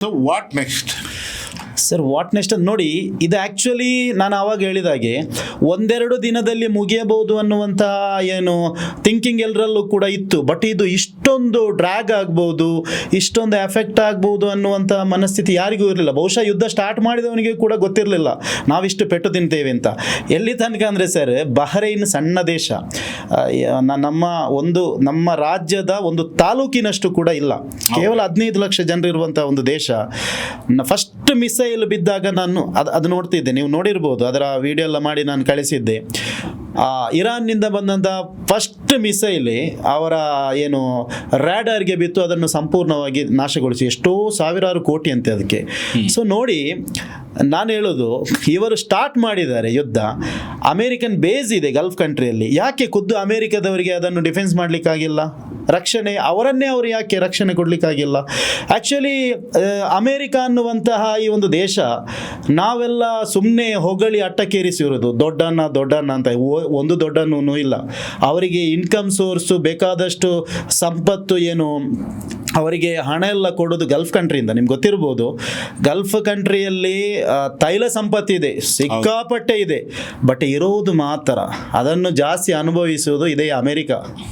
So what next? Sir what next ನೋಡಿ, ಇದು actually ನಾನು ಆವಾಗ ಹೇಳಿದಾಗೆ ಒಂದೆರಡು ದಿನದಲ್ಲಿ ಮುಗಿಯಬಹುದು ಅನ್ನುವಂಥ ಏನು ಥಿಂಕಿಂಗ್ ಎಲ್ಲರಲ್ಲೂ ಕೂಡ ಇತ್ತು. ಬಟ್ ಇದು ಇಷ್ಟೊಂದು ಡ್ರ್ಯಾಗ್ ಆಗ್ಬೋದು, ಇಷ್ಟೊಂದು ಎಫೆಕ್ಟ್ ಆಗ್ಬೋದು ಅನ್ನುವಂಥ ಮನಸ್ಥಿತಿ ಯಾರಿಗೂ ಇರಲಿಲ್ಲ. ಬಹುಶಃ ಯುದ್ಧ ಸ್ಟಾರ್ಟ್ ಮಾಡಿದವನಿಗೆ ಕೂಡ ಗೊತ್ತಿರಲಿಲ್ಲ ನಾವಿಷ್ಟು ಪೆಟ್ಟು ತಿಂತೇವೆ ಅಂತ. ಎಲ್ಲಿ ತನಕ ಅಂದರೆ ಸರ್, ಬಹರೈನ್ ಸಣ್ಣ ದೇಶ, ನಮ್ಮ ರಾಜ್ಯದ ಒಂದು ತಾಲೂಕಿನಷ್ಟು ಕೂಡ ಇಲ್ಲ, ಕೇವಲ 15 ಲಕ್ಷ ಜನರಿರುವಂಥ ಒಂದು ದೇಶ. ಫಸ್ಟ್ ಮಿಸೈಲ್ ಬಿದ್ದಾಗ ನಾನು ಅದು ನೋಡ್ತಿದ್ದೆ, ನೀವು ನೋಡಿರ್ಬೋದು, ಅದರ ವಿಡಿಯೋ ಎಲ್ಲ ಮಾಡಿ ನಾನು ಕಳಿಸಿದ್ದೆ. ಇರಾನ್ನಿಂದ ಬಂದಂಥ ಫಸ್ಟ್ ಮಿಸೈಲ್ ಅವರ ಏನು ರ್ಯಾಡರ್ಗೆ ಬಿತ್ತು, ಅದನ್ನು ಸಂಪೂರ್ಣವಾಗಿ ನಾಶಗೊಳಿಸಿ, ಎಷ್ಟೋ ಸಾವಿರಾರು ಕೋಟಿ ಅಂತೆ ಅದಕ್ಕೆ. ಸೊ ನೋಡಿ, ನಾನು ಹೇಳೋದು, ಇವರು ಸ್ಟಾರ್ಟ್ ಮಾಡಿದ್ದಾರೆ ಯುದ್ಧ, ಅಮೇರಿಕನ್ ಬೇಸ್ ಇದೆ ಗಲ್ಫ್ ಕಂಟ್ರಿಯಲ್ಲಿ, ಯಾಕೆ ಖುದ್ದು ಅಮೇರಿಕದವರಿಗೆ ಅದನ್ನು ಡಿಫೆನ್ಸ್ ಮಾಡಲಿಕ್ಕಾಗಿಲ್ಲ? ರಕ್ಷಣೆ ಅವರನ್ನೇ ಅವರು ಯಾಕೆ ರಕ್ಷಣೆ ಕೊಡಲಿಕ್ಕಾಗಿಲ್ಲ? ಆ್ಯಕ್ಚುಲಿ ಅಮೇರಿಕ ಅನ್ನುವಂತಹ ಈ ಒಂದು ದೇಶ ನಾವೆಲ್ಲ ಸುಮ್ಮನೆ ಹೊಗಳಿ ಅಟ್ಟಕ್ಕೇರಿಸಿರೋದು, ದೊಡ್ಡಣ್ಣ ಅಂತ. ಒಂದು ದೊಡ್ಡನೂ ಇಲ್ಲ ಅವರಿಗೆ. ಇನ್ಕಮ್ ಸೋರ್ಸು ಬೇಕಾದಷ್ಟು ಸಂಪತ್ತು, ಏನು ಅವರಿಗೆ ಹಣ ಎಲ್ಲ ಕೊಡೋದು ಗಲ್ಫ್ ಕಂಟ್ರಿಯಿಂದ. ನಿಮ್ಗೆ ಗೊತ್ತಿರ್ಬೋದು, ಗಲ್ಫ್ ಕಂಟ್ರಿಯಲ್ಲಿ ತೈಲ ಸಂಪತ್ತಿದೆ, ಸಿಕ್ಕಾಪಟ್ಟೆ ಇದೆ. ಬಟ್ ಇರೋದು ಮಾತ್ರ, ಅದನ್ನು ಜಾಸ್ತಿ ಅನುಭವಿಸುವುದು ಇದೇ ಅಮೇರಿಕ.